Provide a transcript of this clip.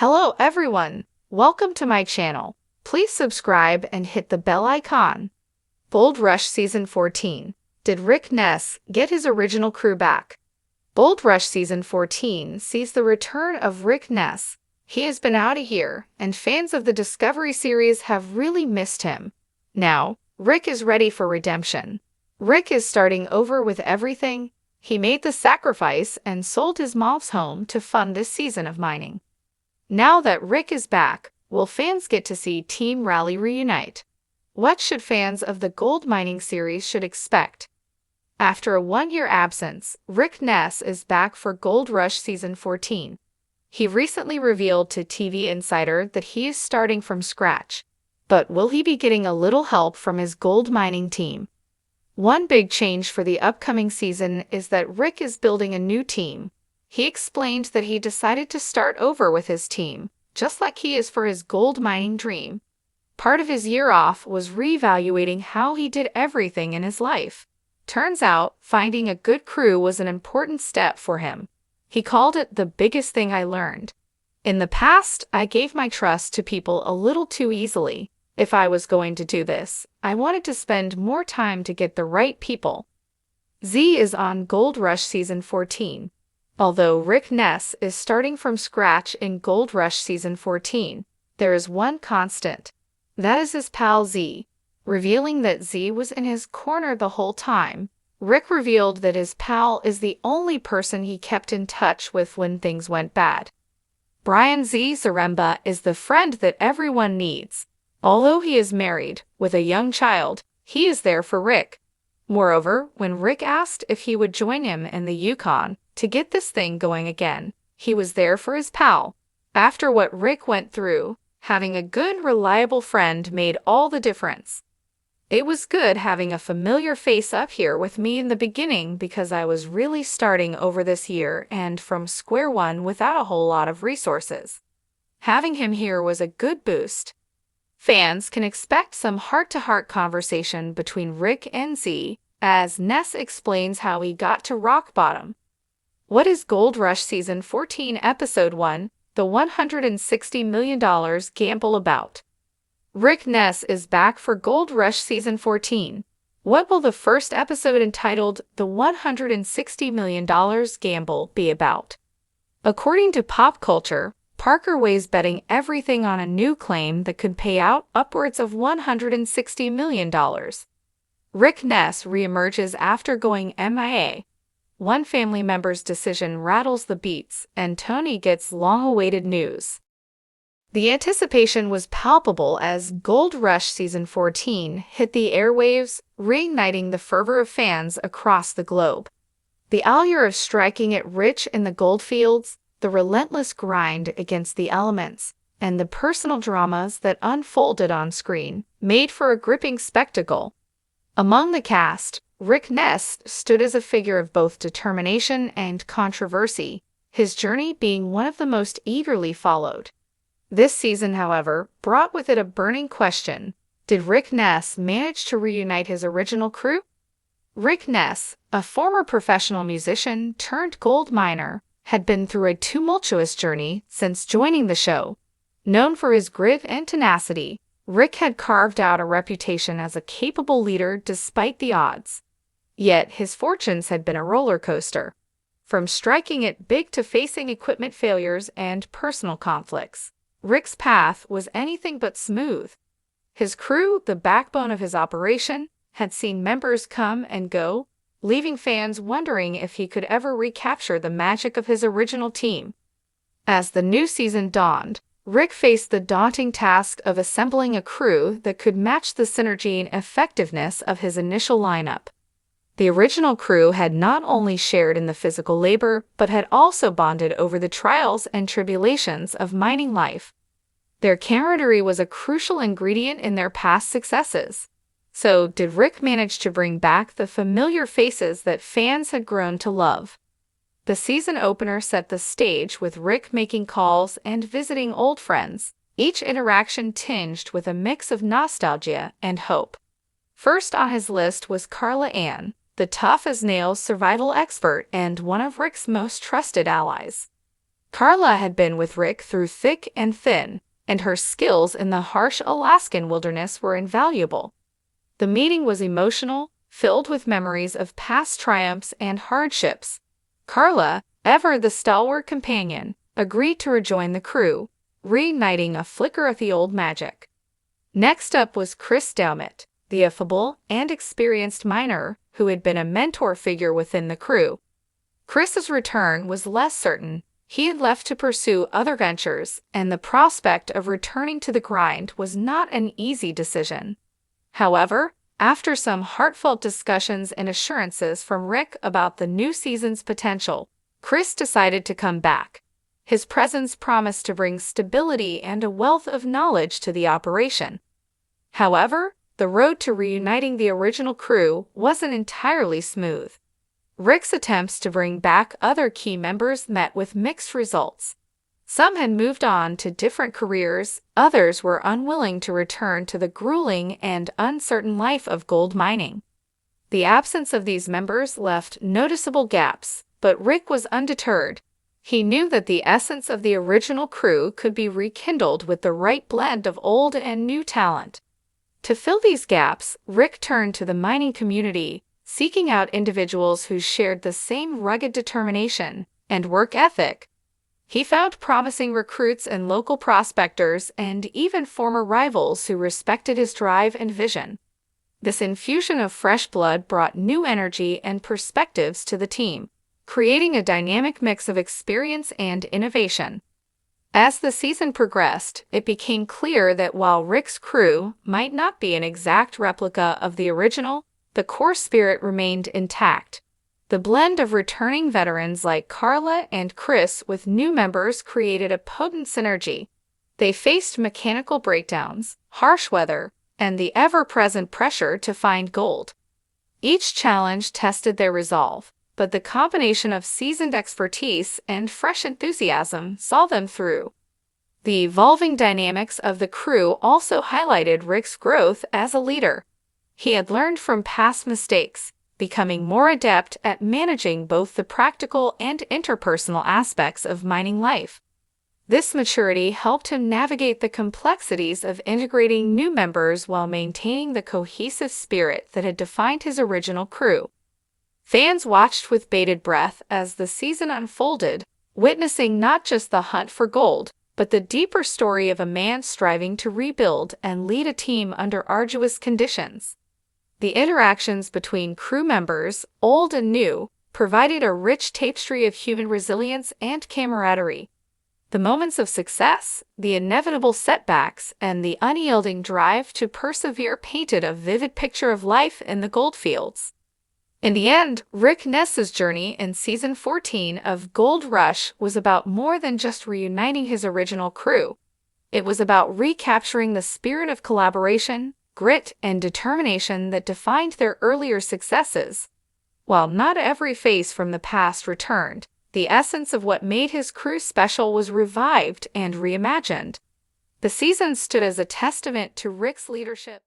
Hello everyone, welcome to my channel. Please subscribe and hit the bell icon. Gold Rush Season 14. Did Rick Ness get his original crew back? Gold Rush Season 14 sees the return of Rick Ness. He has been out of here, and fans of the Discovery series have really missed him. Now, Rick is ready for redemption. Rick is starting over with everything. He made the sacrifice and sold his mom's home to fund this season of mining. Now that Rick is back, will fans get to see Team Rally reunite? What should fans of the gold mining series should expect? After a one-year absence, Rick Ness is back for Gold Rush Season 14. He recently revealed to TV Insider that he is starting from scratch. But will he be getting a little help from his gold mining team? One big change for the upcoming season is that Rick is building a new team. He explained that he decided to start over with his team, just like he is for his gold mining dream. Part of his year off was reevaluating how he did everything in his life. Turns out, finding a good crew was an important step for him. He called it the biggest thing I learned. In the past, I gave my trust to people a little too easily. If I was going to do this, I wanted to spend more time to get the right people. Z is on Gold Rush Season 14. Although Rick Ness is starting from scratch in Gold Rush Season 14, there is one constant. That is his pal Z. Revealing that Z was in his corner the whole time, Rick revealed that his pal is the only person he kept in touch with when things went bad. Brian Z. Zaremba is the friend that everyone needs. Although he is married, with a young child, he is there for Rick. Moreover, when Rick asked if he would join him in the Yukon to get this thing going again, he was there for his pal. After what Rick went through, having a good, reliable friend made all the difference. It was good having a familiar face up here with me in the beginning because I was really starting over this year and from square one without a whole lot of resources. Having him here was a good boost. Fans can expect some heart-to-heart conversation between Rick and Z as Ness explains how he got to rock bottom. What is Gold Rush Season 14 Episode 1, The $160 Million Gamble about? Rick Ness is back for Gold Rush Season 14. What will the first episode entitled The $160 Million Gamble be about? According to Pop Culture, Parker weighs betting everything on a new claim that could pay out upwards of $160 million. Rick Ness reemerges after going MIA. One family member's decision rattles the beats, and Tony gets long-awaited news. The anticipation was palpable as Gold Rush Season 14 hit the airwaves, reigniting the fervor of fans across the globe. The allure of striking it rich in the goldfields, the relentless grind against the elements, and the personal dramas that unfolded on screen made for a gripping spectacle. Among the cast, Rick Ness stood as a figure of both determination and controversy, his journey being one of the most eagerly followed. This season, however, brought with it a burning question. Did Rick Ness manage to reunite his original crew? Rick Ness, a former professional musician turned gold miner, had been through a tumultuous journey since joining the show. Known for his grit and tenacity, Rick had carved out a reputation as a capable leader despite the odds. Yet his fortunes had been a roller coaster. From striking it big to facing equipment failures and personal conflicts, Rick's path was anything but smooth. His crew, the backbone of his operation, had seen members come and go, leaving fans wondering if he could ever recapture the magic of his original team. As the new season dawned, Rick faced the daunting task of assembling a crew that could match the synergy and effectiveness of his initial lineup. The original crew had not only shared in the physical labor, but had also bonded over the trials and tribulations of mining life. Their camaraderie was a crucial ingredient in their past successes. So, did Rick manage to bring back the familiar faces that fans had grown to love? The season opener set the stage with Rick making calls and visiting old friends, each interaction tinged with a mix of nostalgia and hope. First on his list was Carla Ann, the tough-as-nails survival expert and one of Rick's most trusted allies. Carla had been with Rick through thick and thin, and her skills in the harsh Alaskan wilderness were invaluable. The meeting was emotional, filled with memories of past triumphs and hardships. Carla, ever the stalwart companion, agreed to rejoin the crew, reigniting a flicker of the old magic. Next up was Chris Daumit, the affable and experienced miner who had been a mentor figure within the crew. Chris's return was less certain. He had left to pursue other ventures, and the prospect of returning to the grind was not an easy decision. However, after some heartfelt discussions and assurances from Rick about the new season's potential, Chris decided to come back. His presence promised to bring stability and a wealth of knowledge to the operation. However, the road to reuniting the original crew wasn't entirely smooth. Rick's attempts to bring back other key members met with mixed results. Some had moved on to different careers, others were unwilling to return to the grueling and uncertain life of gold mining. The absence of these members left noticeable gaps, but Rick was undeterred. He knew that the essence of the original crew could be rekindled with the right blend of old and new talent. To fill these gaps, Rick turned to the mining community, seeking out individuals who shared the same rugged determination and work ethic. He found promising recruits and local prospectors and even former rivals who respected his drive and vision. This infusion of fresh blood brought new energy and perspectives to the team, creating a dynamic mix of experience and innovation. As the season progressed, it became clear that while Rick's crew might not be an exact replica of the original, the core spirit remained intact. The blend of returning veterans like Carla and Chris with new members created a potent synergy. They faced mechanical breakdowns, harsh weather, and the ever-present pressure to find gold. Each challenge tested their resolve, but the combination of seasoned expertise and fresh enthusiasm saw them through. The evolving dynamics of the crew also highlighted Rick's growth as a leader. He had learned from past mistakes, becoming more adept at managing both the practical and interpersonal aspects of mining life. This maturity helped him navigate the complexities of integrating new members while maintaining the cohesive spirit that had defined his original crew. Fans watched with bated breath as the season unfolded, witnessing not just the hunt for gold, but the deeper story of a man striving to rebuild and lead a team under arduous conditions. The interactions between crew members, old and new, provided a rich tapestry of human resilience and camaraderie. The moments of success, the inevitable setbacks, and the unyielding drive to persevere painted a vivid picture of life in the goldfields. In the end, Rick Ness's journey in Season 14 of Gold Rush was about more than just reuniting his original crew. It was about recapturing the spirit of collaboration, grit, and determination that defined their earlier successes. While not every face from the past returned, the essence of what made his crew special was revived and reimagined. The season stood as a testament to Rick's leadership.